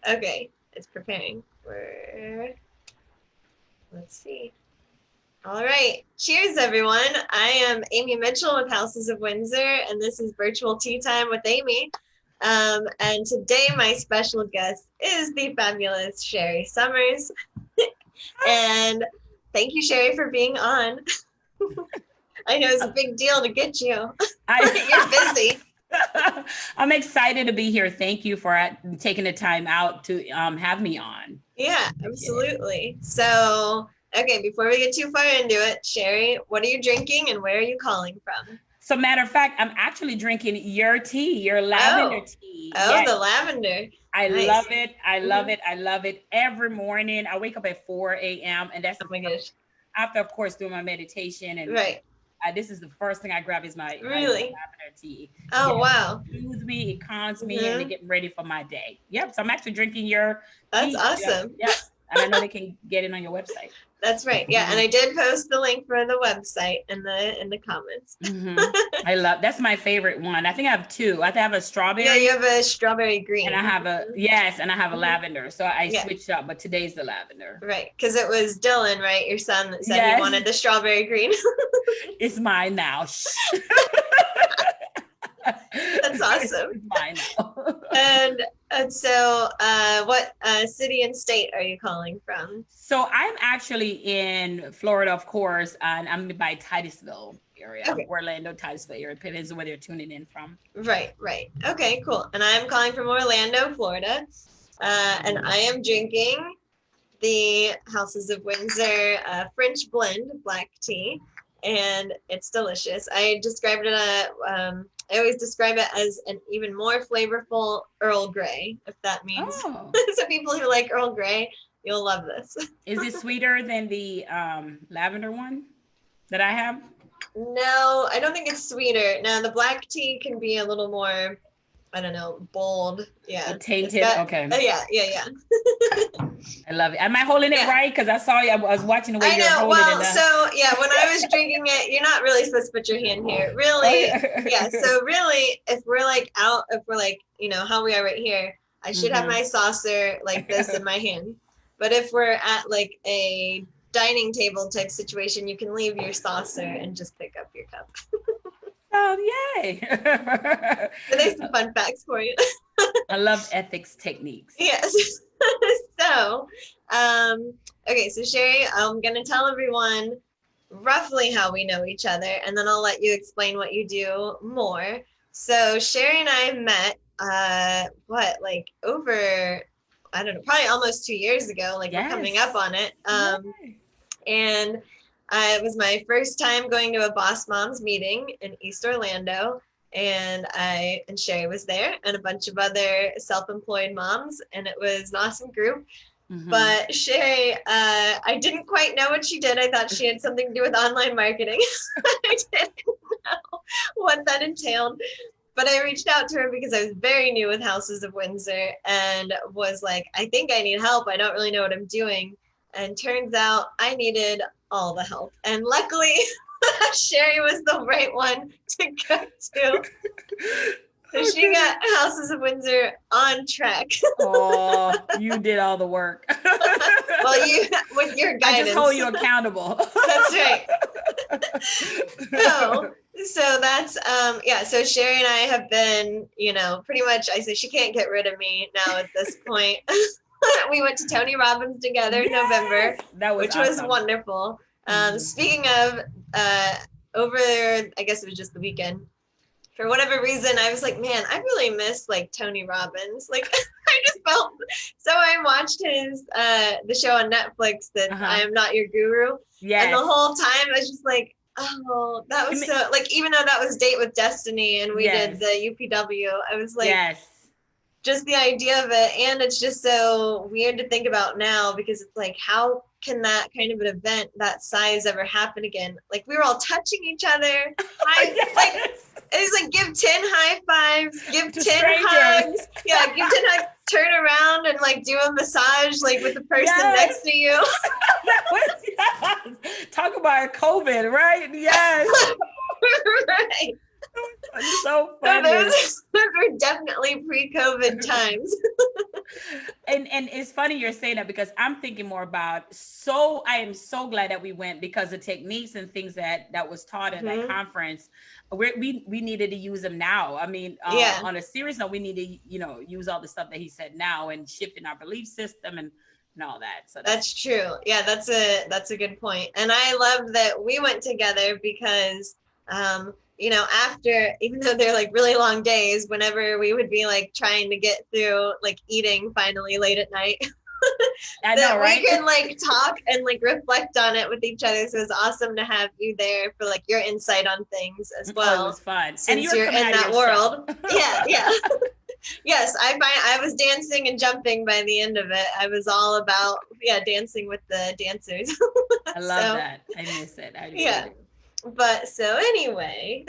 Okay, it's preparing. Let's see. All right. Cheers, everyone. I am Amy Mitchell with Houses of Windsor, and this is Virtual Tea Time with Amy. And today, my special guest is the fabulous Sherri Summers. And thank you, Sherri, for being on. I know it's a big deal to get you. You're busy. I'm excited to be here. Thank you for taking the time out to have me on. Yeah, absolutely. So, okay, before we get too far into it, Sherri, what are you drinking and where are you calling from? So, matter of fact, I'm actually drinking your tea, your lavender tea. Oh, yes. The lavender. I love it. I love it. I love it. Every morning, I wake up at 4 a.m. and that's after, of course, doing my meditation and this is the first thing I grab is my lavender tea. Oh, wow. It soothes me, it calms me, and it gets ready for my day. Yep. So I'm actually drinking your That's tea. awesome. Yep. And I know they can get it on your website. That's right. Yeah. And I did post the link for the website in the comments. I love, that's my favorite one. I think I have two. I have a strawberry. Yeah, you have a strawberry green. And I have and I have a lavender. So I switched up, but today's the lavender. Right. Because it was Dylan, right? Your son that said he wanted the strawberry green. It's mine now. That's awesome. It's mine now. And so what city and state are you calling from? So I'm actually in Florida, of course, and I'm by Titusville area, Orlando, Titusville area. Depends on where they're tuning in from. Right. Okay, cool. And I'm calling from Orlando, Florida. And I am drinking the Houses of Windsor French blend black tea, and it's delicious. I described it I always describe it as an even more flavorful Earl Grey, if that means. So people who like Earl Grey, you'll love this. Is it sweeter than the lavender one that I have? No, I don't think it's sweeter. Now the black tea can be a little more, I don't know, bold. Yeah. Tainted. Okay. Yeah. I love it. Am I holding it right? Because I saw you. I was watching the way you're holding it. So yeah, when I was drinking it, you're not really supposed to put your hand here. Really, yeah. So really, if we're like out, if we're like, how we are right here, I should have my saucer like this in my hand. But if we're at like a dining table type situation, you can leave your saucer and just pick up your cup. Oh, yay. So there's some fun facts for you. I love ethics techniques. Yes. So, okay, so Sherri, I'm going to tell everyone roughly how we know each other, and then I'll let you explain what you do more. So Sherri and I met, over, I don't know, probably almost 2 years ago, we're coming up on it. And it was my first time going to a Boss Moms meeting in East Orlando, and Sherri was there, and a bunch of other self-employed moms, and it was an awesome group. But Sherri, I didn't quite know what she did. I thought she had something to do with online marketing. I didn't know what that entailed. But I reached out to her because I was very new with Houses of Windsor and was like, I think I need help. I don't really know what I'm doing. And turns out I needed all the help. And luckily, Sherri was the right one to go to. So she got Houses of Windsor on track. Oh, you did all the work. Well, with your guidance. I just hold you accountable. That's right. So that's, so Sherri and I have been, pretty much, I say she can't get rid of me now at this point. We went to Tony Robbins together in November, which was wonderful. Speaking of, over there, I guess it was just the weekend. For whatever reason, I was like, man, I really miss Tony Robbins. I just felt, so I watched his, the show on Netflix that I Am Not Your Guru. Yes. And the whole time I was just like, oh, that was so, even though that was Date with Destiny and we did the UPW, I was like, just the idea of it. And it's just so weird to think about now because it's like, how can that kind of an event that size ever happen again? We were all touching each other. It's like, give 10 high fives, give 10 hugs. Yeah, give 10 hugs, turn around and do a massage with the person next to you. Talk about COVID, right? Yes. Right. So funny. So those were definitely pre-COVID times. And it's funny you're saying that, because I'm thinking more about, I am so glad that we went, because the techniques and things that was taught at that conference, we needed to use them now. I mean, on a serious note, we need to, use all the stuff that he said now, and shift in our belief system and all that. So that's true. Yeah, that's a good point. And I love that we went together because after, even though they're like really long days, whenever we would be like trying to get through like eating finally late at night, I know, right? We can like talk and like reflect on it with each other. So it's awesome to have you there for like your insight on things as well. Oh, it was fun. Since you're in that world. Yeah. Yes, I was dancing and jumping by the end of it. I was all about dancing with the dancers. I love that. I miss it. Yeah. But so anyway,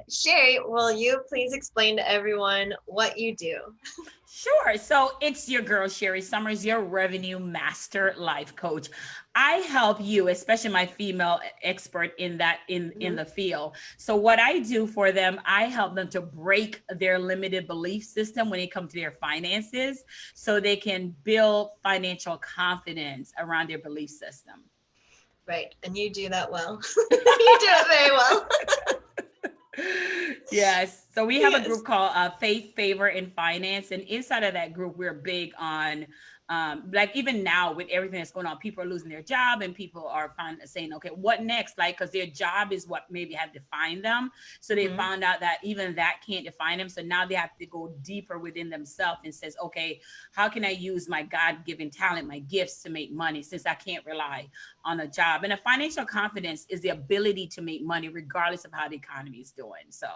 Sherri, will you please explain to everyone what you do? Sure. So it's your girl, Sherri Summers, your revenue master life coach. I help you, especially my female expert in the field. So what I do for them, I help them to break their limited belief system when it comes to their finances, so they can build financial confidence around their belief system. Right. And you do that well. You do it very well. Yes. So we have a group called Faith, Favor, and Finance. And inside of that group, we're big on like even now with everything that's going on, people are losing their job, and people are saying, okay, what next? Like, because their job is what maybe have defined them. So they found out that even that can't define them. So now they have to go deeper within themselves and says, okay, how can I use my God-given talent, my gifts to make money, since I can't rely on a job? And a financial confidence is the ability to make money regardless of how the economy is doing. So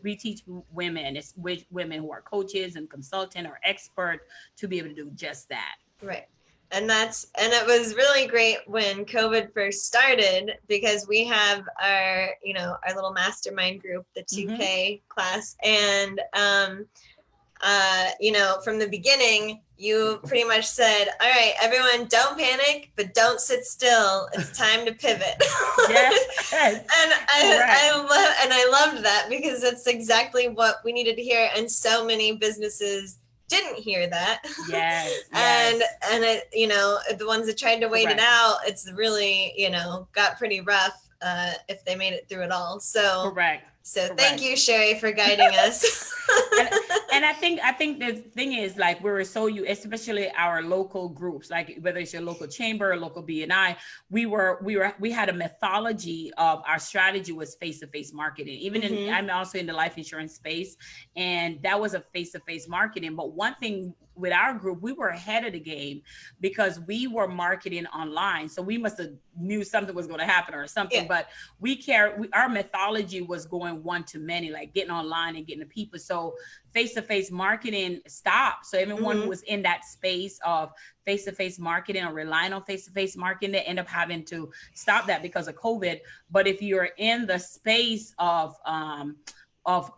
we teach women, it's women who are coaches and consultant or expert, to be able to do just that. Right. And it was really great when COVID first started, because we have our little mastermind group, the 2K class. And, from the beginning, you pretty much said, all right, everyone, don't panic, but don't sit still. It's time to pivot. Yes. And I loved that, because that's exactly what we needed to hear. And so many businesses didn't hear that. Yes. And it, the ones that tried to wait it out, it's really, got pretty rough if they made it through it all. So correct. So thank you, Sherri, for guiding us. and I think the thing is, like, especially our local groups, like whether it's your local chamber or local BNI, we had a methodology of our strategy was face-to-face marketing. Even I'm also in the life insurance space, and that was a face-to-face marketing. But one thing with our group, we were ahead of the game because we were marketing online. So we must have knew something was going to happen or something, but our methodology was going one-to-many, like getting online and getting the people. So face-to-face marketing stopped. So everyone who was in that space of face-to-face marketing or relying on face-to-face marketing, they end up having to stop that because of COVID. But if you're in the space of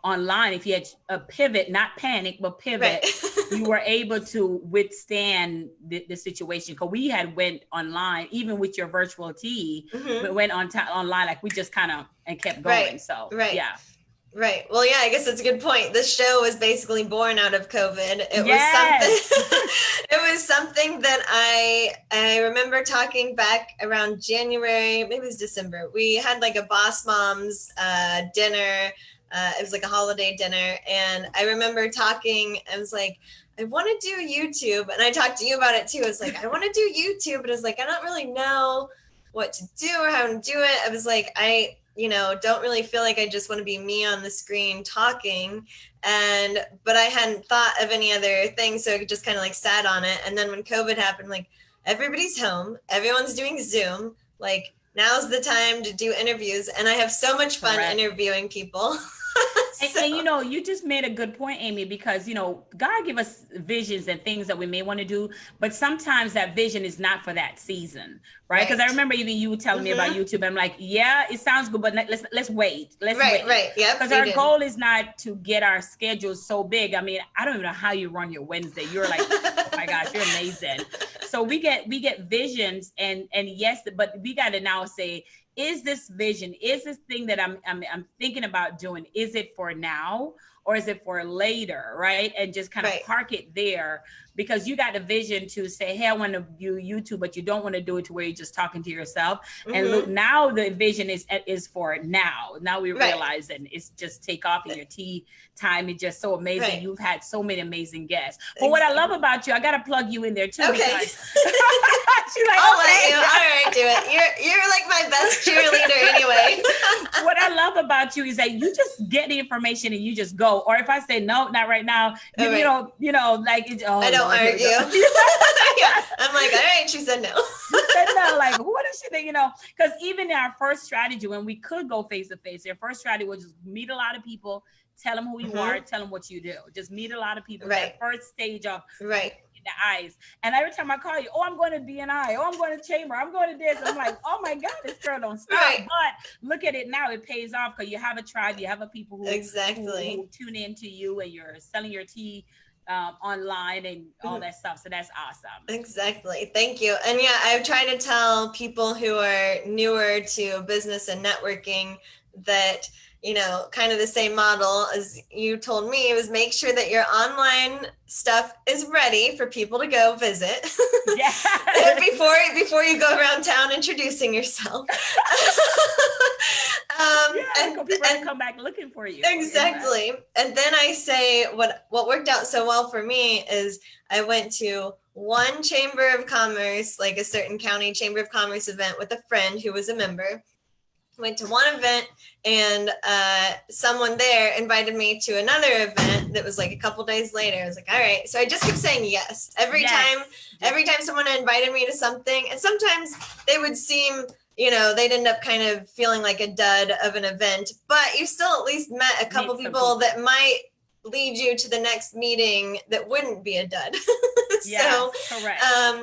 online, if you had a pivot, not panic, but pivot, you were able to withstand the situation. Because we had went online, even with your virtual tea, we went online, like we just kind of and kept going. So yeah. Right. Well, yeah, I guess that's a good point. This show was basically born out of COVID. It was something that I remember talking back around January, maybe it was December. We had like a Boss Moms dinner. It was like a holiday dinner. And I remember talking, I was like, I want to do YouTube. And I talked to you about it too. I was like, I want to do YouTube. But I was like, I don't really know what to do or how to do it. I was like, I don't really feel like I just want to be me on the screen talking. But I hadn't thought of any other things. So I just kind of like sat on it. And then when COVID happened, like everybody's home, everyone's doing Zoom, like now's the time to do interviews. And I have so much fun interviewing people. And you just made a good point, Amy, because, God give us visions and things that we may want to do, but sometimes that vision is not for that season, right? Because I remember even you telling me about YouTube. I'm like, yeah, it sounds good, but let's wait. Let's wait. Right. Yeah. Because our goal is not to get our schedules so big. I mean, I don't even know how you run your Wednesday. You're like, oh my gosh, you're amazing. So we get visions and yes, but we got to now say, is this vision, is this thing that I'm thinking about doing, is it for now or is it for later, right? And just kind of park it there. because you got the vision to say, hey, I want to do YouTube, but you don't want to do it to where you're just talking to yourself. And look, now the vision is for now. Now we realize that it's just take off, and your tea time is just so amazing. You've had so many amazing guests. But what I love about you, I got to plug you in there too. Okay. She's like, I'll let you. All right, do it. You're like my best cheerleader anyway. What I love about you is that you just get the information and you just go. Or if I say no, not right now, you know, like I don't argue. I'm like, all right, she said no. You said no, like what is she think? You know, because even in our first strategy, when we could go face to face, your first strategy was just meet a lot of people, tell them who you are, tell them what you do. Just meet a lot of people. That first stage of in the eyes. And every time I call you, oh, I'm going to BNI, oh, I'm going to Chamber, I'm going to this. I'm like, oh my God, this girl don't stop. But look at it now, it pays off because you have a tribe, you have a people who tune into you, and you're selling your tea online and all that stuff. So that's awesome. Exactly. Thank you. And yeah, I try to tell people who are newer to business and networking that, you know, kind of the same model as you told me, was make sure that your online stuff is ready for people to go visit. before you go around town introducing yourself. And come back looking for you. Exactly. And then I say what worked out so well for me is I went to one Chamber of Commerce, like a certain county Chamber of Commerce event with a friend who was a member. Went to one event, and someone there invited me to another event that was like a couple days later. I was like, all right. So I just kept saying yes. Every time someone invited me to something, and sometimes they would seem, you know, they'd end up kind of feeling like a dud of an event, but you still at least met a couple people that might lead you to the next meeting that wouldn't be a dud.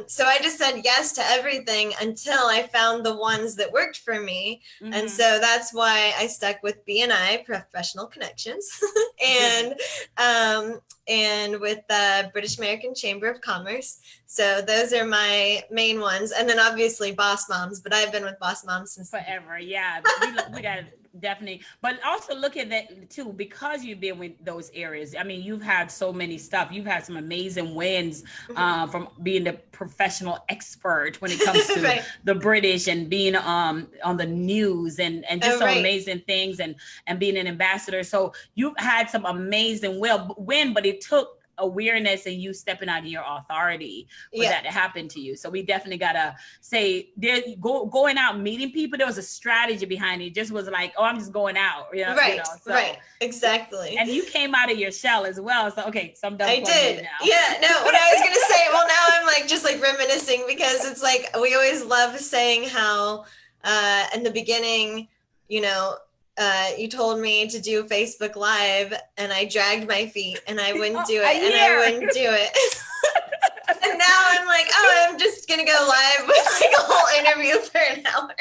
So I just said yes to everything until I found the ones that worked for me. And so that's why I stuck with BNI, Professional Connections, and with the British American Chamber of Commerce. So those are my main ones. And then obviously Boss Moms, but I've been with Boss Moms since forever. Yeah, we got definitely. But also look at that too, because you've been with those areas. I mean, you've had so many stuff. You've had some amazing wins from being the professional expert when it comes to the British, and being on the news, and just so amazing things, and being an ambassador. So you've had some amazing win, but it took awareness and you stepping out of your authority for that to happen to you. So we definitely gotta say, going out meeting people, there was a strategy behind it. It just was like, oh, I'm just going out, you know. Exactly. And you came out of your shell as well. So okay, so I'm done. I did now. Yeah, no, what I was gonna say, well, now I'm like just like reminiscing, because it's like we always love saying how in the beginning, you know, you told me to do Facebook Live, and I dragged my feet and I wouldn't do it, and I wouldn't do it. And now I'm like, oh, I'm just gonna go live with like a whole interview for an hour.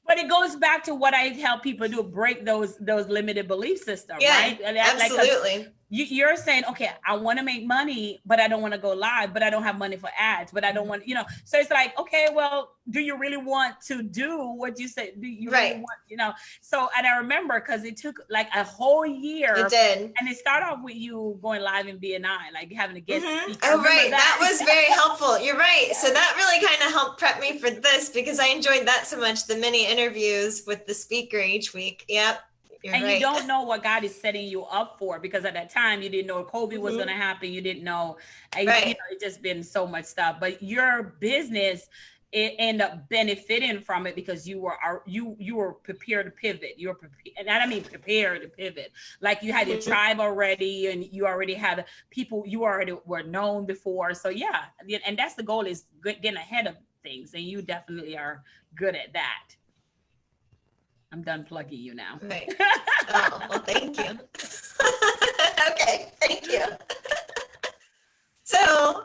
But it goes back to what I help people do, break those limited belief systems, right? Absolutely. Like, you're saying, okay, I want to make money, but I don't want to go live, but I don't have money for ads, but I don't want, you know, so it's like, okay, well, do you really want to do what you said? Do you really want, you know? So, and I remember, because it took like a whole year. It did. And it started off with you going live in BNI, like having a guest speaker. Oh, right. That was very helpful. You're right. So that really kind of helped prep me for this, because I enjoyed that so much, the mini interviews with the speaker each week. Yep. You're and you don't know what God is setting you up for, because at that time you didn't know COVID was going to happen. You didn't know, you know, it's just been so much stuff. But your business, it ended up benefiting from it, because you were prepared to pivot. You were prepared, and I mean prepared to pivot. Like you had your tribe already, and you already had people you already were known before. So yeah, and that's the goal, is getting ahead of things, and you definitely are good at that. I'm done plugging you now. Right. Oh, well, thank you. Okay, thank you. So,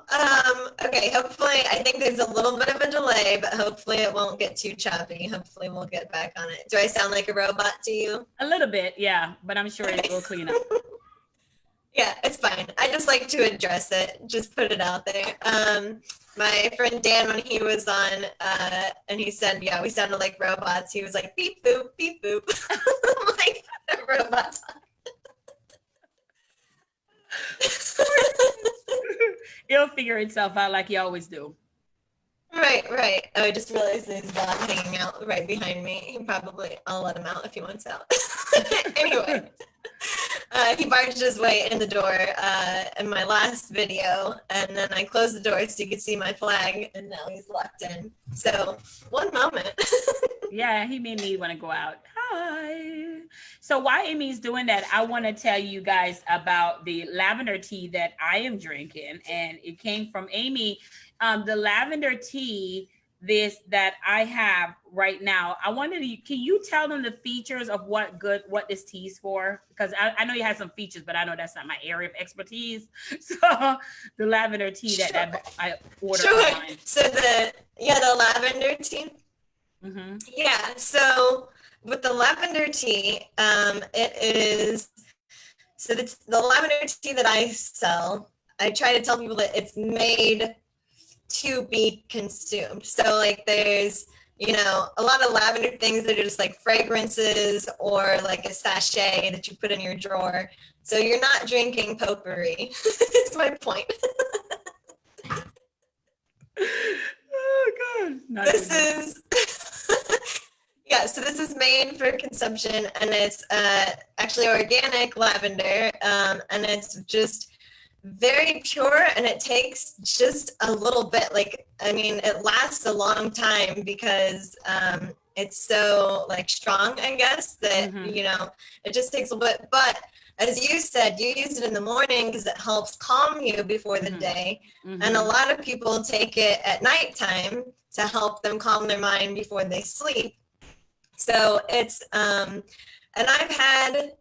okay, hopefully, I think there's a little bit of a delay, but hopefully it won't get too choppy. Hopefully we'll get back on it. Do I sound like a robot to you? A little bit, yeah, but I'm sure it will clean up. Yeah, it's fine. I just like to address it, just put it out there. My friend Dan, when he was on, and he said, yeah, we sounded like robots. He was like, beep, boop, beep, boop. I'm like, robots. It'll figure itself out like you always do. Right. Oh, I just realized there's a dog hanging out right behind me. I'll let him out if he wants out. Anyway, he barged his way in the door in my last video, and then I closed the door so you could see my flag, and now he's locked in. So, one moment. Yeah, he made me want to go out. Hi. So while Amy's doing that, I want to tell you guys about the lavender tea that I am drinking, and it came from Amy. The lavender tea that I have right now. I wanted to, can you tell them the features of what this tea is for? Because I know you have some features, but I know that's not my area of expertise. So the lavender tea that I ordered online. So the lavender tea. Mm-hmm. Yeah. So with the lavender tea, the lavender tea that I sell, I try to tell people that it's made to be consumed. So like there's, a lot of lavender things that are just like fragrances or like a sachet that you put in your drawer. So you're not drinking potpourri. That's my point. Oh God. So this is made for consumption, and it's actually organic lavender, and it's just very pure, and it takes just a little bit. It lasts a long time because it's so like strong, I guess, that it just takes a bit. But as you said, you use it in the morning because it helps calm you before the day, and a lot of people take it at nighttime to help them calm their mind before they sleep. So it's and I've had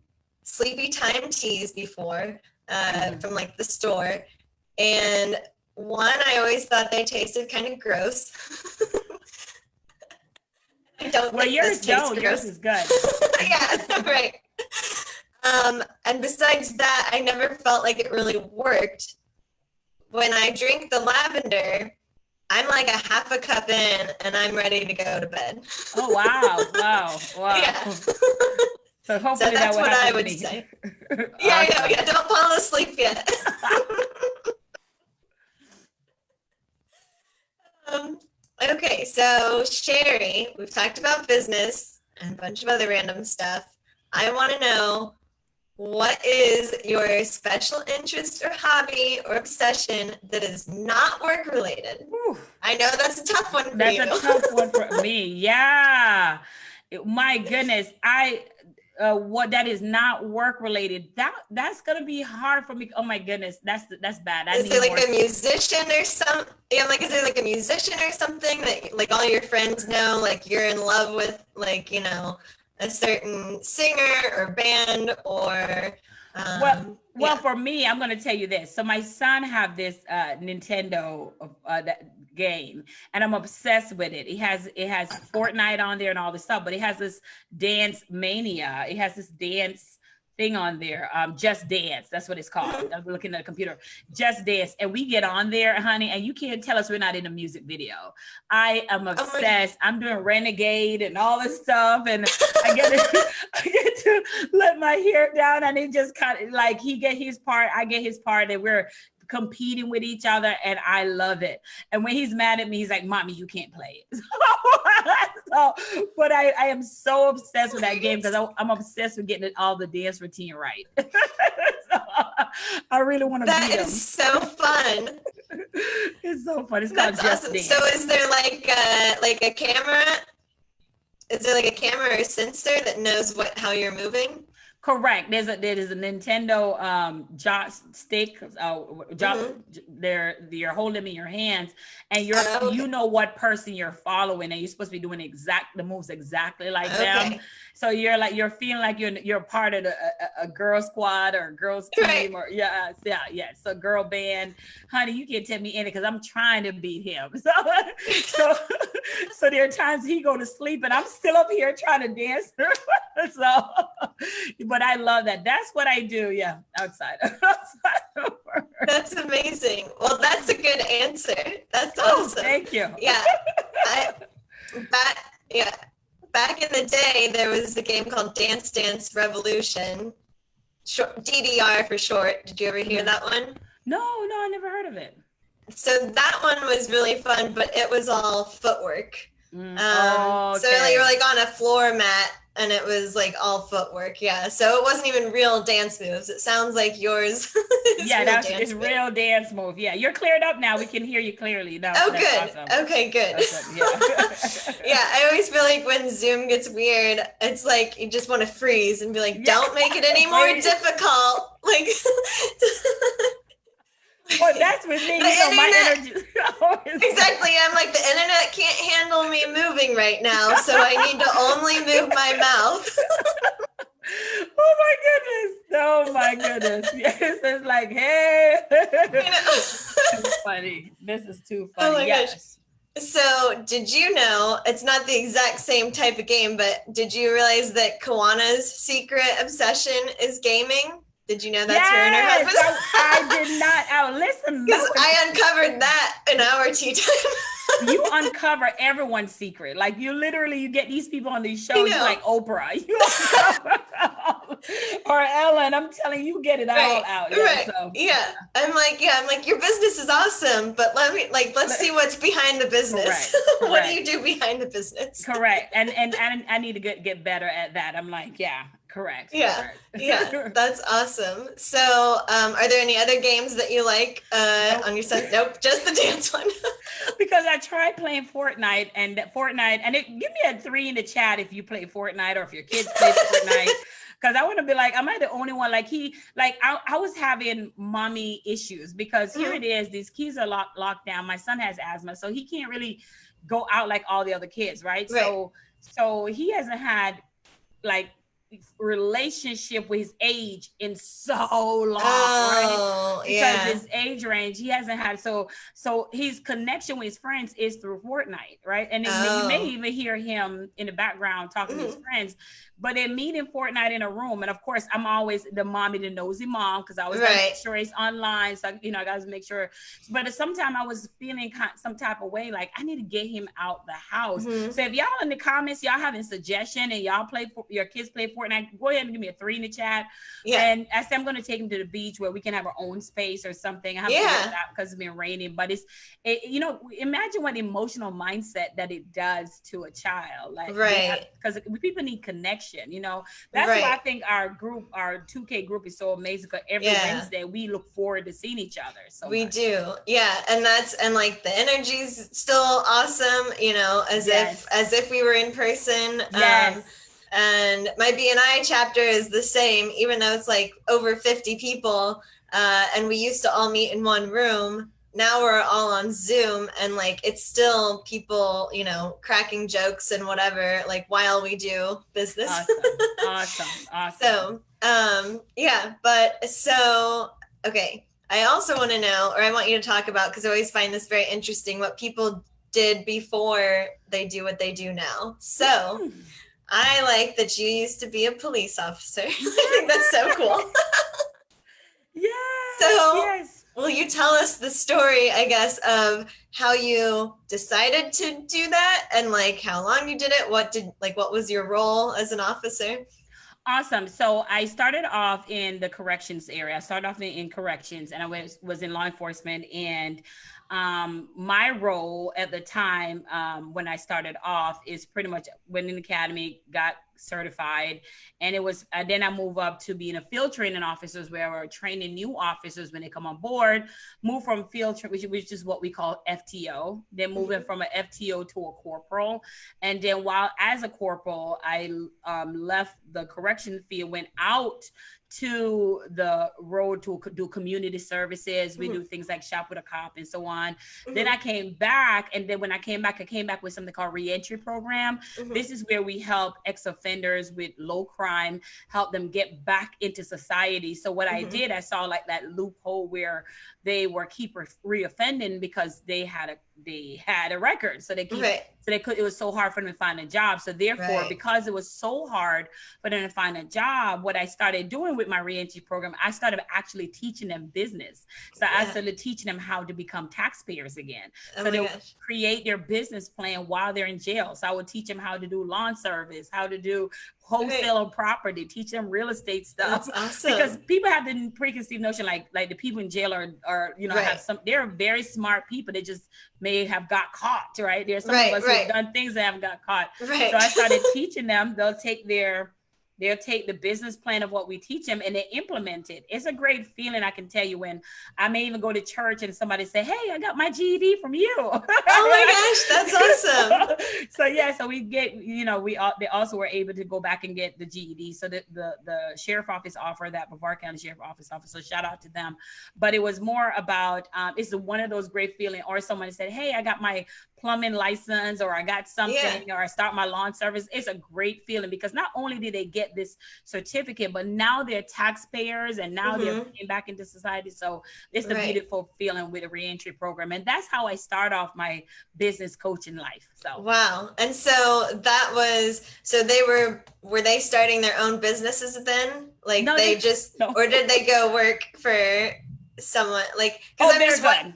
sleepy time teas before from like the store, and I always thought they tasted kind of gross. I don't think yours don't. Yours is good. Yeah, right. And besides that, I never felt like it really worked. When I drink the lavender, I'm like a half a cup in and I'm ready to go to bed. Oh, wow. Yeah. So hopefully that's what I would say. Yeah, awesome. Yeah, don't fall asleep yet. Okay, so Sherri, we've talked about business and a bunch of other random stuff. I want to know, what is your special interest or hobby or obsession that is not work related? Ooh, I know that's a tough one for you. That's a tough one for me. Yeah. My goodness. What that is not work related, that's gonna be hard for me. Oh my goodness, that's bad. Is it like a musician or something? Yeah, like, is it like a musician or something that like all your friends know, like you're in love with, like, a certain singer or band or well, for me, I'm going to tell you this. So my son have this Nintendo that game, and I'm obsessed with it. It has Fortnite on there and all this stuff, but it has this dance mania. It has this dance thing on there, Just Dance. That's what it's called. I'm looking at the computer. Just Dance, and we get on there, honey, and you can't tell us we're not in a music video. I am obsessed. I'm doing Renegade and all this stuff, and I get to let my hair down, and it just kind of like he get his part, I get his part, and we're competing with each other, and I love it. And when he's mad at me, he's like, "Mommy, you can't play it." But I am so obsessed with that game because I'm obsessed with getting all the dance routine right. So I really want to beat him. That is so fun. It's so fun. It's called Just awesome. Dance. So is there like a camera? Is there like a camera or sensor that knows how you're moving? Correct. There's a Nintendo joystick. You're holding them in your hands, and you know what person you're following, and you're supposed to be doing the moves exactly like them. So you're feeling like you're part of a girl squad or a girls team, or so girl band. Honey, you can't tell me anything because I'm trying to beat him. So there are times he go to sleep and I'm still up here trying to dance. But I love that. That's what I do. Yeah, outside of work. That's amazing. Well, that's a good answer. That's awesome. Thank you. Yeah. Back in the day, there was a game called Dance Revolution, DDR for short. Did you ever hear that one? No, I never heard of it. So that one was really fun, but it was all footwork. Okay. So you were like on a floor mat and it was like all footwork. Yeah. So it wasn't even real dance moves. It sounds like yours is it's real dance move. Yeah. You're cleared up now. We can hear you clearly. No, oh, so good. Awesome. Okay, good. Yeah. Yeah. I always feel like when Zoom gets weird, it's like you just want to freeze and be like, don't make it any more difficult. Like, well, that's with me. My energy. Exactly. I'm like, the internet can't handle me moving right now, so I need to only move my mouth. Oh my goodness. Yes, it's like, hey. Too funny. This is too funny. Oh my gosh. So, did you know, it's not the exact same type of game, but did you realize that Kawana's secret obsession is gaming? Did you know that's her and her husband? I did not. Listen. Because I uncovered that in our tea time. You uncover everyone's secret. Like you get these people on these shows like Oprah. You uncover or Ellen. I'm telling you, get it all out. Yeah, right. So, yeah. I'm like, your business is awesome, but let's see what's behind the business. Correct. What do you do behind the business? Correct. And I need to get better at that. I'm like, yeah. Correct. Yeah. Correct. Yeah. That's awesome. So, are there any other games that you like on your son? Nope. Just the dance one. Because I tried playing Fortnite and give me a 3 in the chat if you play Fortnite or if your kids play Fortnite. Because I want to be like, am I the only one? Like I was having mommy issues because here it is. These kids are locked down. My son has asthma, so he can't really go out like all the other kids, right? So he hasn't had like relationship with his age in so long, right? Because his age range, he hasn't had so his connection with his friends is through Fortnite, right? And then you may even hear him in the background talking to his friends, but they meet in Fortnite in a room. And of course, I'm always the mommy, the nosy mom, because I always gotta make sure he's online. So I gotta make sure. But sometimes I was feeling some type of way, like I need to get him out the house. So if y'all in the comments, y'all having suggestion and y'all your kids play Fortnite, go ahead and give me a 3 in the chat. Yeah. And I said I'm gonna take him to the beach where we can have our own space or something. I have to get that because it's been raining. But imagine what emotional mindset that it does to a child. Like because people need connection. That's why I think our 2K group is so amazing, because every Wednesday we look forward to seeing each other. So we do. Yeah. And like the energy's still awesome, as if we were in person. Yes. And my BNI chapter is the same, even though it's like over 50 people. And we used to all meet in one room. Now we're all on Zoom, and like it's still people, cracking jokes and whatever, like while we do business. Awesome. So, okay. I also want to know, or I want you to talk about, because I always find this very interesting, what people did before they do what they do now. So I like that you used to be a police officer. I think that's so cool. Will you tell us the story, I guess, of how you decided to do that and like how long you did it? What was your role as an officer? Awesome. So I started off in the corrections area. I started off in corrections, and I was in law enforcement. And my role at the time when I started off is pretty much went in the academy, got certified, and it was then I moved up to being a field training officers, where we're training new officers when they come on board. Move from field which is what we call FTO, then moving from an FTO to a corporal. And then while as a corporal, I left the correction field, went out to the road to do community services. We do things like shop with a cop and so on. Then I came back, and then when I came back with something called reentry program. This is where we help ex-offenders with low crime, help them get back into society. So what I did, I saw like that loophole where they were keep reoffending because they had a record. So it was so hard for them to find a job. So therefore, because it was so hard for them to find a job, what I started doing with my reentry program, I started actually teaching them business. So I started teaching them how to become taxpayers again. So they would create their business plan while they're in jail. So I would teach them how to do lawn service, how to do wholesale property, teach them real estate stuff. That's awesome. Because people have the preconceived notion like the people in jail are you know, have some, they're very smart people. They just may have got caught, right? There's some of us who've done things that haven't got caught. So I started teaching them. They'll take the business plan of what we teach them and they implement it. It's a great feeling. I can tell you, when I may even go to church and somebody say, hey, I got my GED from you. Oh my gosh, that's awesome. So we get, you know, they also were able to go back and get the GED. So the sheriff office offered that, Brevard County Sheriff Office offer. So shout out to them. But it was more about, it's one of those great feeling, or someone said, hey, I got my plumbing license, or I got something, or I start my lawn service. It's a great feeling because not only did they get this certificate, but now they're taxpayers and now they're getting back into society. So it's a beautiful feeling with a reentry program. And that's how I start off my business coaching life. So wow. And so that was, so they were they starting their own businesses then? Like no, or did they go work for someone like, because I'm just good.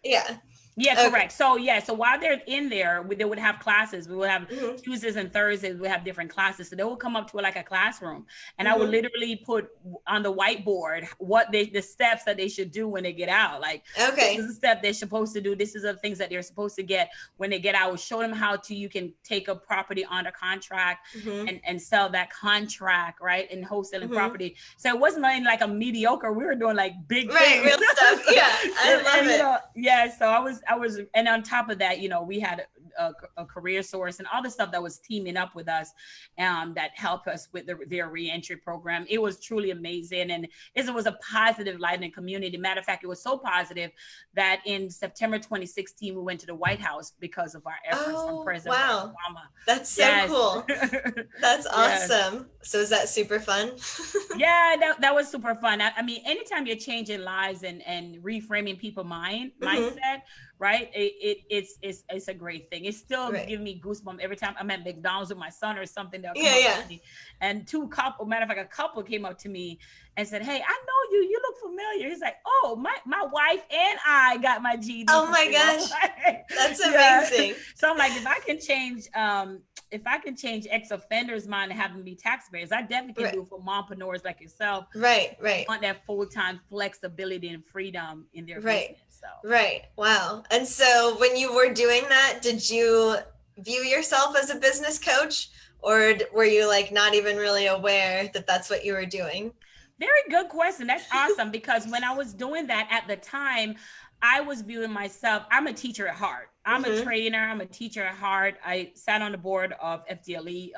Yeah. Yeah, correct. So so while they're in there, they would have classes. We would have Tuesdays and Thursdays, we have different classes. So they would come up to like a classroom and I would literally put on the whiteboard what the steps that they should do when they get out. Like, this is a step they're supposed to do. This is the things that they're supposed to get when they get out. I would show them how you can take a property under contract and sell that contract, right? And wholesaling property. So it wasn't like a mediocre, we were doing like big things. Real stuff. Yeah. I love it. You know, so I was, and on top of that, you know, we had a career source and all the stuff that was teaming up with us that helped us with their reentry program. It was truly amazing. And it was a positive light in the community. Matter of fact, it was so positive that in September 2016, we went to the White House because of our efforts from President Obama. That's so cool. That's awesome. So is that super fun? Yeah, that was super fun. I mean, anytime you're changing lives and reframing people's mindset, right? It's a great thing. It's still giving me goosebumps every time I'm at McDonald's with my son or something. They'll come up to me. And matter of fact, a couple came up to me and said, hey, I know you. You look familiar. He's like, oh, my wife and I got my GED. Oh my gosh. That's amazing. So I'm like, if I can change ex-offenders' mind and have them be taxpayers, I definitely can do it for mompreneurs like yourself. Right. Want that full-time flexibility and freedom in their business. So. Right. Wow. And so when you were doing that, did you view yourself as a business coach, or were you like not even really aware that that's what you were doing? Very good question. That's awesome. Because when I was doing that at the time, I was viewing myself, I'm a teacher at heart. I'm a trainer. I'm a teacher at heart. I sat on the board of FDLE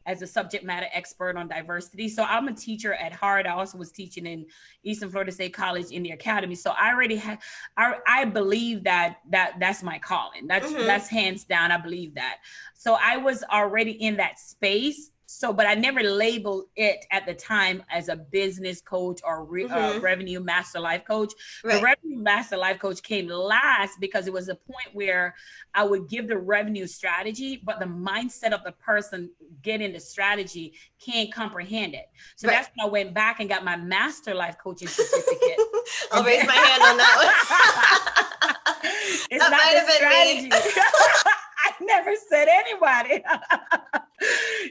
as a subject matter expert on diversity. So I'm a teacher at heart. I also was teaching in Eastern Florida State College in the academy. So I already had, I believe that's my calling. That's hands down. I believe that. So I was already in that space. So, but I never labeled it at the time as a business coach or revenue master life coach. The revenue master life coach came last because it was a point where I would give the revenue strategy, but the mindset of the person getting the strategy can't comprehend it. So that's when I went back and got my master life coaching certificate. I'll raise my hand on that one. It's that not the strategy. I never said anybody.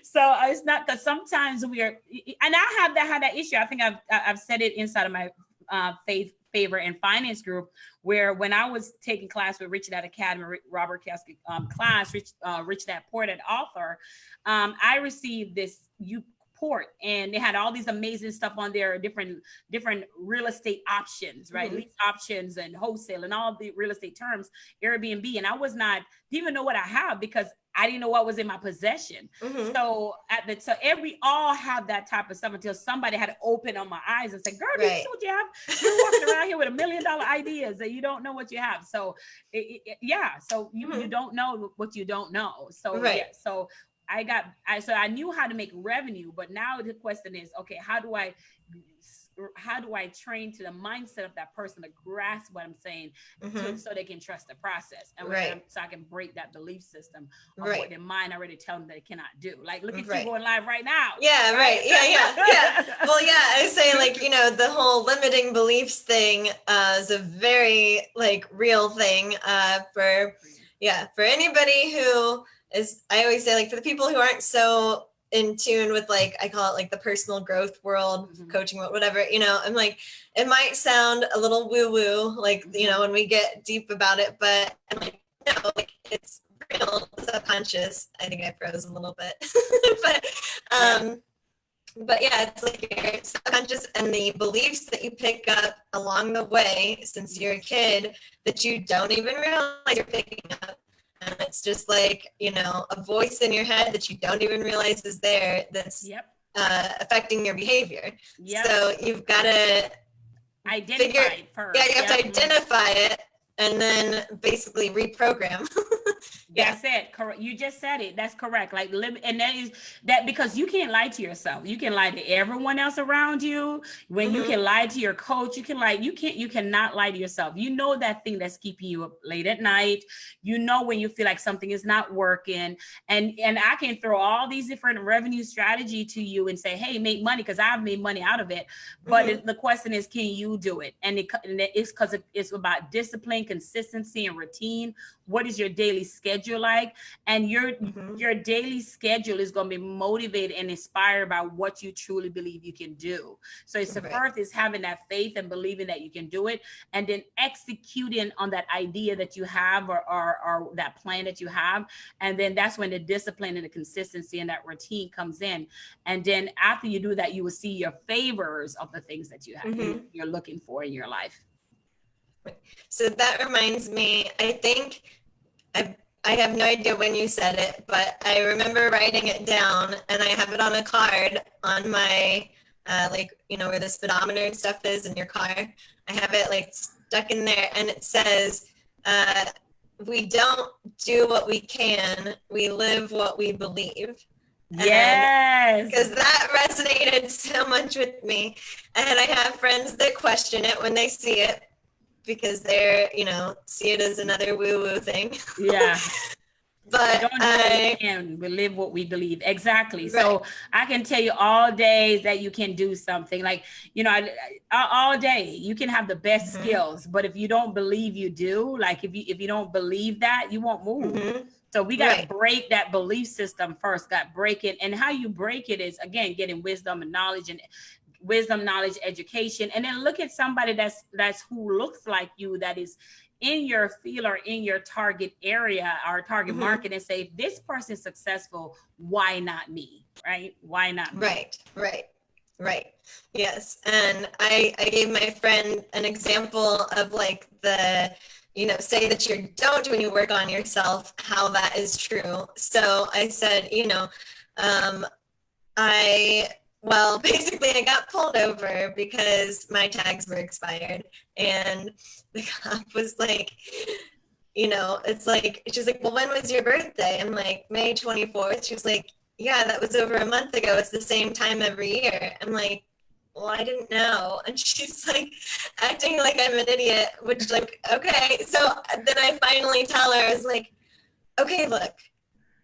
So it's not, because sometimes we are, and I have had that issue. I think I've said it inside of my faith, favor, and finance group, where when I was taking class with Rich Dad Academy, Robert Casket class, Rich Dad Poor Dad author, I received this report, and they had all these amazing stuff on there, different real estate options, right? Lease options and wholesale and all the real estate terms, Airbnb. And I didn't even know what I have because I didn't know what was in my possession. So we all have that type of stuff until somebody had to open on my eyes and say, girl, do you see what you have? You're walking around here with $1 million ideas that you don't know what you have. So you don't know what you don't know. So so I knew how to make revenue, but now the question is, okay, how do I train to the mindset of that person to grasp what I'm saying, so they can trust the process, and so I can break that belief system of what their mind already tell them they cannot do. Like, look at you going live right now. Yeah, right. Yeah. Well, yeah, I say, like, you know, the whole limiting beliefs thing is a very like real thing for anybody who is, I always say, like, for the people who aren't so in tune with, like, I call it like the personal growth world, coaching, whatever, you know, I'm like, it might sound a little woo-woo, like, you know, when we get deep about it, but I'm like, no, like, it's real subconscious. I think I froze a little bit, but yeah, it's like your subconscious and the beliefs that you pick up along the way since you're a kid that you don't even realize you're picking up. And it's just like, you know, a voice in your head that you don't even realize is there that's affecting your behavior. So you've got to identify it first. Yeah, you have to identify it and then basically reprogram. That's it. Correct. You just said it. That's correct. Like, and that is that, because you can't lie to yourself. You can lie to everyone else around you. When you can lie to your coach, you cannot lie to yourself. You know that thing that's keeping you up late at night. You know when you feel like something is not working. And I can throw all these different revenue strategy to you and say, hey, make money, because I've made money out of it. But the question is, can you do it? And it's because it's about discipline, consistency, and routine. What is your daily schedule like? And your daily schedule is going to be motivated and inspired by what you truly believe you can do. So it's the first is having that faith and believing that you can do it, and then executing on that idea that you have, or that plan that you have. And then that's when the discipline and the consistency and that routine comes in. And then after you do that, you will see your favors of the things that you have, you're looking for in your life. So that reminds me, I think I have no idea when you said it, but I remember writing it down, and I have it on a card on my, like, you know, where the speedometer and stuff is in your car. I have it like stuck in there, and it says, we don't do what we can, we live what we believe. Yes. Because that resonated so much with me. And I have friends that question it when they see it, because they're, you know, see it as another woo-woo thing. Yeah. But we live what we believe. Exactly. Right. So I can tell you all day that you can do something. Like, you know, all day you can have the best skills, but if you don't believe you do, like if you don't believe that, you won't move. So we got to break that belief system first, break it. And how you break it is, again, getting wisdom and knowledge, education, and then look at somebody that's who looks like you, that is in your field or in your target area or target market, and say, if this person is successful, why not me? Right? Why not me? Right. Yes. And I gave my friend an example of, like, the, you know, say that you don't when you work on yourself, how that is true. So I said, you know, basically I got pulled over because my tags were expired, and the cop was like, you know, it's like, she's like, well, when was your birthday? I'm like, May 24th. She was like, yeah, that was over a month ago. It's the same time every year. I'm like, well, I didn't know. And she's like acting like I'm an idiot, which, like, okay. So then I finally tell her, I was like, okay, look,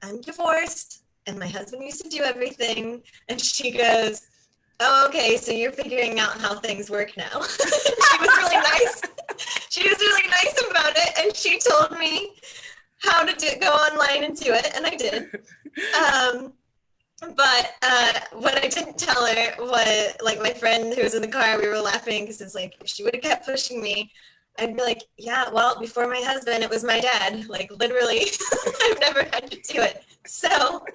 I'm divorced, and my husband used to do everything. And she goes, oh, okay, so you're figuring out how things work now. She was really nice. She was really nice about it, and she told me how to go online and do it, and I did. But what I didn't tell her was, like, my friend who was in the car, we were laughing because it's like, if she would have kept pushing me, I'd be like, yeah, well, before my husband, it was my dad. Like, literally, I've never had to do it. So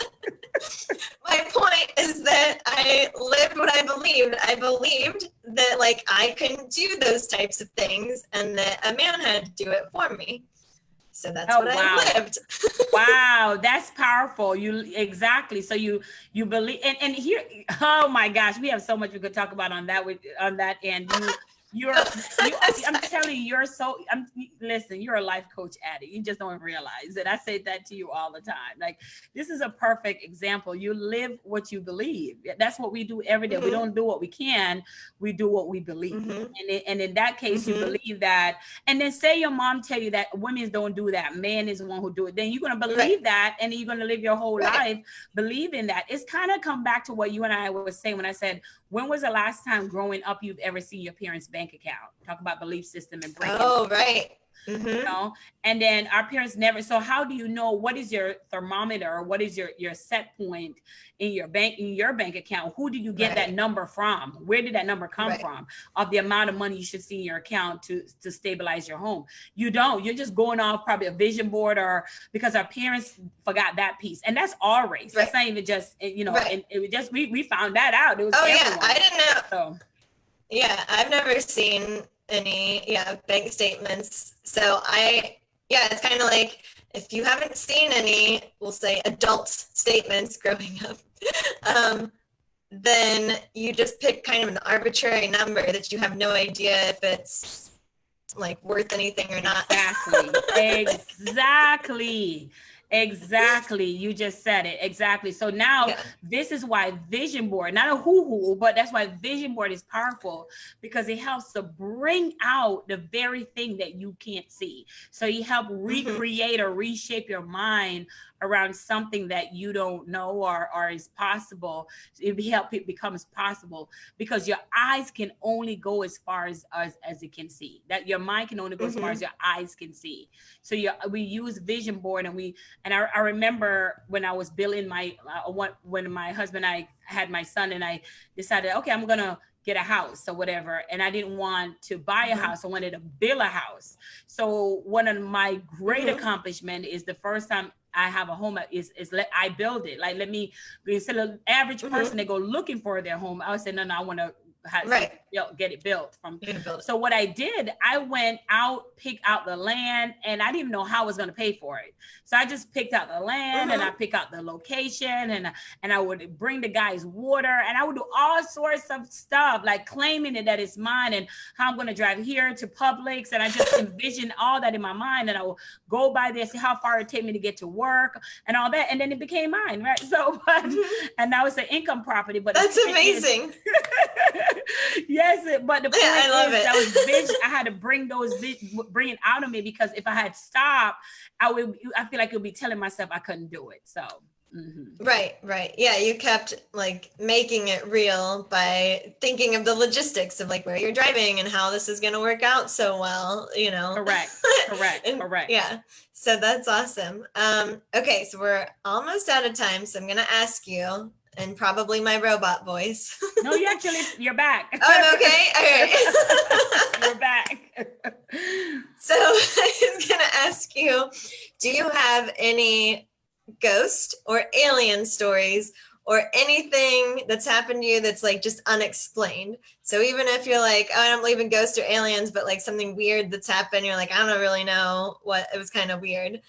my point is that I lived what I believed. I believed that, like, I couldn't do those types of things, and that a man had to do it for me. So that's what I lived. Wow, that's powerful. Exactly. So you believe, and here, oh my gosh, we have so much we could talk about on that end. I'm telling you, listen, you're a life coach addict. You just don't realize it. I say that to you all the time. Like, this is a perfect example. You live what you believe. That's what we do every day. We don't do what we can, we do what we believe. And in that case, you believe that. And then say your mom tell you that women don't do that, man is the one who do it. Then you're going to believe that, and then you're going to live your whole life believing that. It's kind of come back to what you and I was saying when I said, when was the last time growing up you've ever seen your parents' bank account? Talk about belief system and breaking. Oh, right. You know, and then our parents never. So how do you know what is your thermometer, or what is your set point in your bank account? Who did you get that number from? Where did that number come from, of the amount of money you should see in your account to stabilize your home? You don't. You're just going off probably a vision board, or because our parents forgot that piece. And that's our race. That's not even just, you know, and it was just we found that out. It was everyone. I didn't know. So yeah, I've never seen any bank statements. So it's kind of like, if you haven't seen any, we'll say adult statements growing up, then you just pick kind of an arbitrary number that you have no idea if it's like worth anything or not. Exactly. You just said it. Exactly. So now this is why vision board, not a hoo-hoo, but that's why vision board is powerful, because it helps to bring out the very thing that you can't see. So you help recreate or reshape your mind around something that you don't know or is possible. It becomes possible, because your eyes can only go as far as it can see. That your mind can only go as far as your eyes can see. So we use vision board, and I remember when I was building when my husband and I had my son, and I decided, okay, I'm gonna get a house or whatever. And I didn't want to buy a house. I wanted to build a house. So one of my great accomplishment is the first time I have a home is I build it. Like, instead of average person, they go looking for their home, I would say, no, I want to get it built from. So what I did, I went out, picked out the land, and I didn't even know how I was going to pay for it. So I just picked out the land, and I picked out the location, and I would bring the guys water, and I would do all sorts of stuff, like claiming it that it's mine, and how I'm going to drive here to Publix. And I just envisioned all that in my mind, and I will go by there, see how far it take me to get to work and all that. And then it became mine, right? So, and now it's an income property, but that's amazing. Yes, but the point is, that was vision. I had to bring it out of me, because if I had stopped, I feel like it would be telling myself I couldn't do it. So right. Yeah, you kept like making it real by thinking of the logistics of like where you're driving and how this is going to work out so well, you know. Correct. Yeah, so that's awesome. Okay, so we're almost out of time, so I'm going to ask you, and probably my robot voice. No, you're back. Oh, I'm okay? All right. You're back. So I was going to ask you, do you have any ghost or alien stories, or anything that's happened to you that's like just unexplained? So even if you're like, oh, I don't believe in ghosts or aliens, but like something weird that's happened, you're like, I don't really know what, it was kind of weird.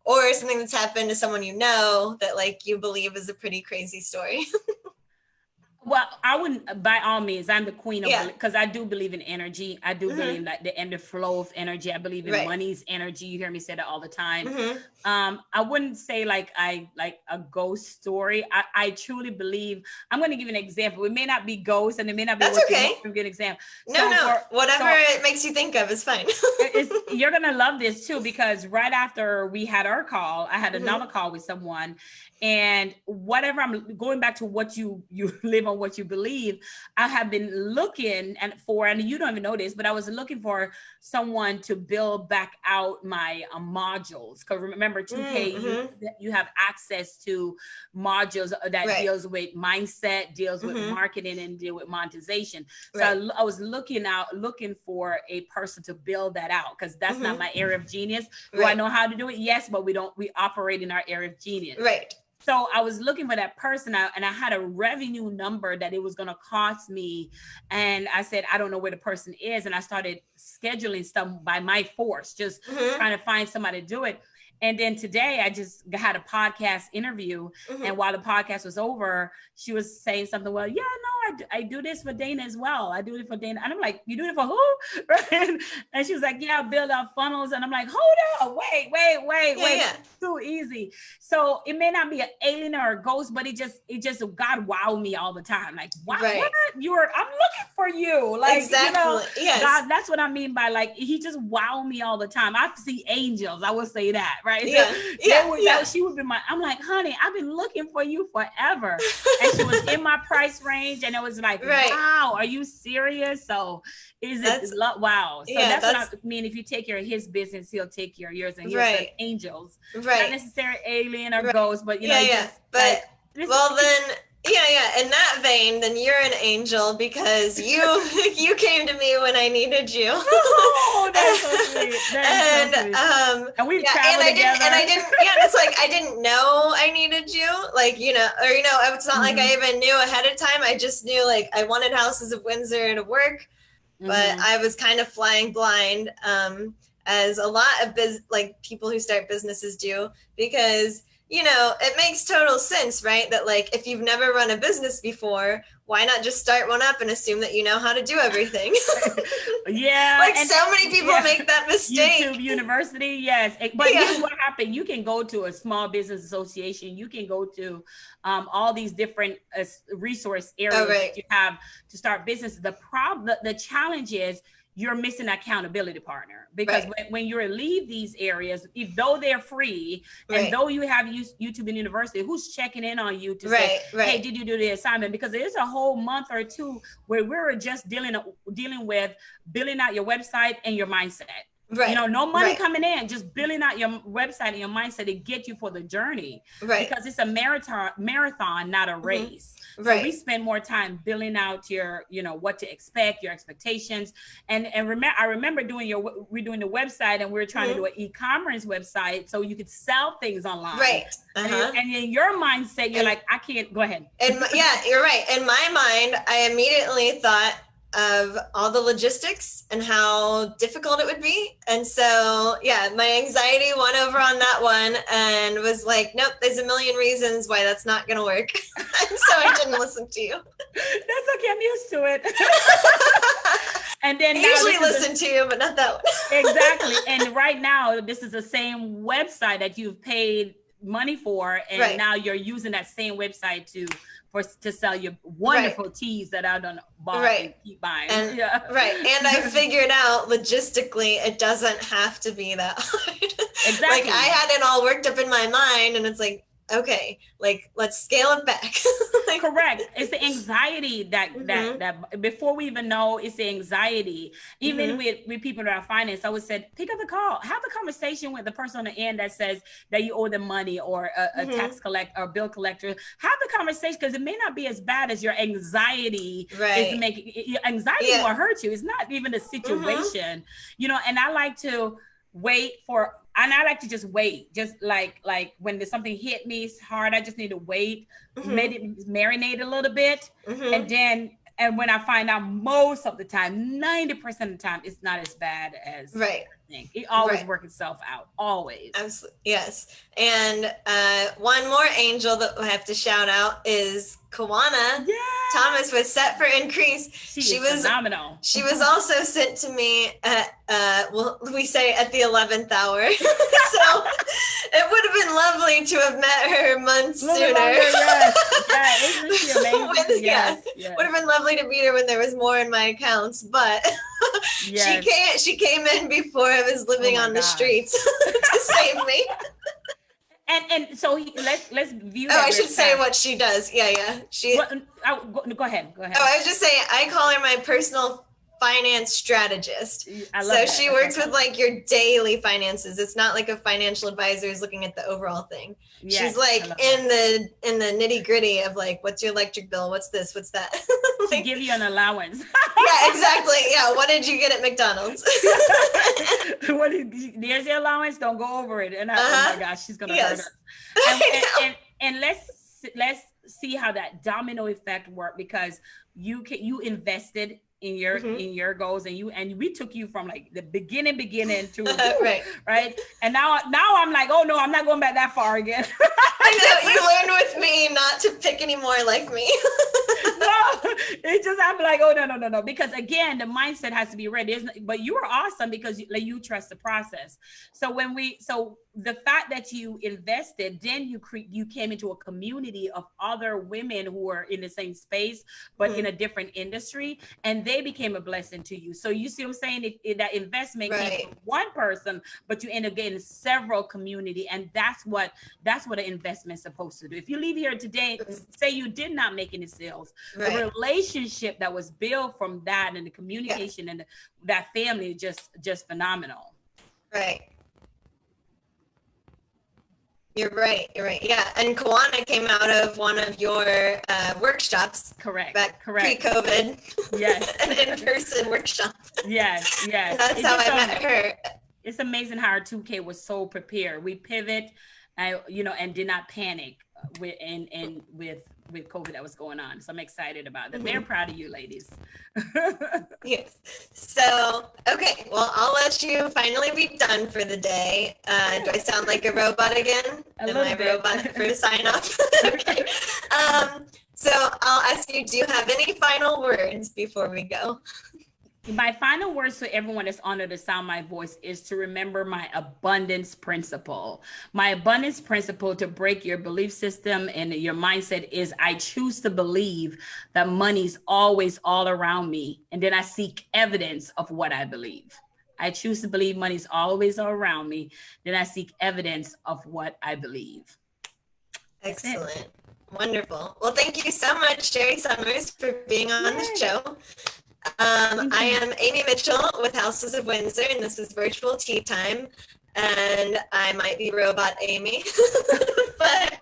Or something that's happened to someone you know that like you believe is a pretty crazy story. Well, I wouldn't, by all means, I'm the queen of, because I do believe in energy. I do believe that the flow of energy. I believe in money's energy. You hear me say that all the time. I wouldn't say like a ghost story. I truly believe, I'm going to give an example. It may not be ghosts, and it may not be. That's okay. A good example. Whatever it makes you think of is fine. You're going to love this too, because right after we had our call, I had another call with someone. And whatever, I'm going back to what you live on, what you believe. I have been looking and you don't even know this, but I was looking for someone to build back out my modules. Because remember, 2K, you have access to modules that deals with mindset, deals with marketing, and deal with monetization. So I was looking for a person to build that out, because that's not my area of genius. Do I know how to do it? Yes, but we operate in our area of genius. Right. So I was looking for that person out, and I had a revenue number that it was going to cost me. And I said, I don't know where the person is. And I started scheduling stuff by my force, just trying to find somebody to do it. And then today I just had a podcast interview, and while the podcast was over, she was saying something. Well, yeah, no, I do this for Dana as well. I do it for Dana, and I'm like, you do it for who? Right? And she was like, yeah, I build out funnels, and I'm like, hold on, wait, too easy. So it may not be an alien or a ghost, but it just God wowed me all the time. Like, wow, what? I'm looking for you. Like, exactly. Yes. God, that's what I mean by like, he just wowed me all the time. I see angels. I would say that, right? Yeah. She would be I'm like, honey, I've been looking for you forever. And she was in my price range, and it was like, wow, are you serious? So wow. So that's what I mean. If you take care of his business, he'll take care of yours, and he'll send angels. Not necessarily alien or ghost, but but well then. Yeah. In that vein, then you're an angel, because you came to me when I needed you. Oh, that's so sweet. And we've traveled together. And I didn't. Yeah, it's like I didn't know I needed you. Like it's not like I even knew ahead of time. I just knew like I wanted Houses of Windsor to work, but I was kind of flying blind, as a lot of people who start businesses do, because it makes total sense, right? That like, if you've never run a business before, why not just start one up and assume that you know how to do everything? Yeah. Like, so many people make that mistake. YouTube University, yes. But here's what happened. You can go to a small business association. You can go to all these different resource areas that you have to start business. The challenge is, you're missing an accountability partner, because when you leave these areas, though they're free, and though you have YouTube and University, who's checking in on you to say, hey, did you do the assignment? Because there's a whole month or two where we're just dealing with building out your website and your mindset. No money coming in, just building out your website and your mindset to get you for the journey. Because it's a marathon, not a race. So we spend more time building out your, what to expect, your expectations. And I remember we're doing the website, and we were trying to do an e-commerce website so you could sell things online. And in your mindset, you're like, I can't. Go ahead. And you're right. In my mind, I immediately thought of all the logistics and how difficult it would be. And so, my anxiety won over on that one and was like, nope, there's a million reasons why that's not going to work. And so I didn't listen to you. That's okay. I'm used to it. And then I usually listen to you, but not that one. Exactly. And right now, this is the same website that you've paid money for. And now you're using that same website to sell your wonderful teas that I don't buy and keep buying. And, And I figured out logistically, it doesn't have to be that hard. Exactly. Like, I had it all worked up in my mind, and it's like, okay, like, let's scale it back. Correct. It's the anxiety that before we even know, it's the anxiety. Even with people that are finance, I would say, pick up the call, have a conversation with the person on the end that says that you owe them money, or a tax collector or bill collector. Have the conversation, because it may not be as bad as your anxiety is making. Anxiety will hurt you. It's not even the situation, and I like to and I like to just wait, just like when there's something hit me hard, I just need to wait, let it marinate a little bit. And when I find out, most of the time, 90% of the time, it's not as bad as I think. It always works itself out, always. Absolutely. Yes. And one more angel that I have to shout out is Kawana. Thomas was set for increase. She was phenomenal. She was also sent to me at we say at the 11th hour. So it would have been lovely to have met her months sooner. Isn't she amazing? Yes. Would have been lovely to meet her when there was more in my accounts, but she came in before I was living on the streets to save me. And so let's view that. I should say what she does. Yeah. Go ahead. Oh, I was just saying, I call her my personal finance strategist. So she works with like your daily finances. It's not like a financial advisor is looking at the overall thing. She's like in the nitty gritty of like, what's your electric bill? What's this? What's that? Like, give you an allowance. Yeah, exactly. Yeah. What did you get at McDonald's? There's your allowance. Don't go over it. And oh my gosh, she's gonna hurt us. And let's see how that domino effect worked, because you invested in your goals, and we took you from like the beginning to right. And now I'm like, oh no, I'm not going back that far again. I know, you learned with me not to pick any more like me. No, it's just, I'm like, oh no, because again, the mindset has to be right. But you were awesome because you trust the process. So the fact that you invested, then you came into a community of other women who are in the same space, but in a different industry, and they became a blessing to you. So you see what I'm saying? If that investment came from one person, but you end up getting several community, and that's what an investment is supposed to do. If you leave here today, say you did not make any sales, the relationship that was built from that and the communication and that family is just phenomenal. Right. You're right. Yeah. And Kawana came out of one of your workshops. Correct. Pre-COVID. Yes. An in-person workshop. Yes. That's how I met her. It's amazing how our 2K was so prepared. We pivot, and did not panic with COVID that was going on. So I'm excited about that. They're proud of you, ladies. Yes. So, okay. Well, I'll let you finally be done for the day. Do I sound like a robot again? Am I a robot for a sign off? Okay. So I'll ask you, do you have any final words before we go? My final words to everyone that's under the sound of my voice is to remember my abundance principle. My abundance principle to break your belief system and your mindset is I choose to believe that money's always all around me. And then I seek evidence of what I believe. I choose to believe money's always all around me. Then I seek evidence of what I believe. Excellent. Wonderful. Well, thank you so much, Sherri Summers, for being on the show. I am Amy Mitchell with Houses of Windsor, and this is Virtual Tea Time. And I might be Robot Amy, but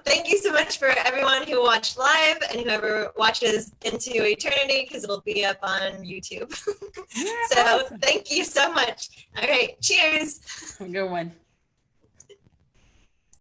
thank you so much for everyone who watched live and whoever watches into eternity, because it'll be up on YouTube. So awesome. Thank you so much. All right, cheers. Good one.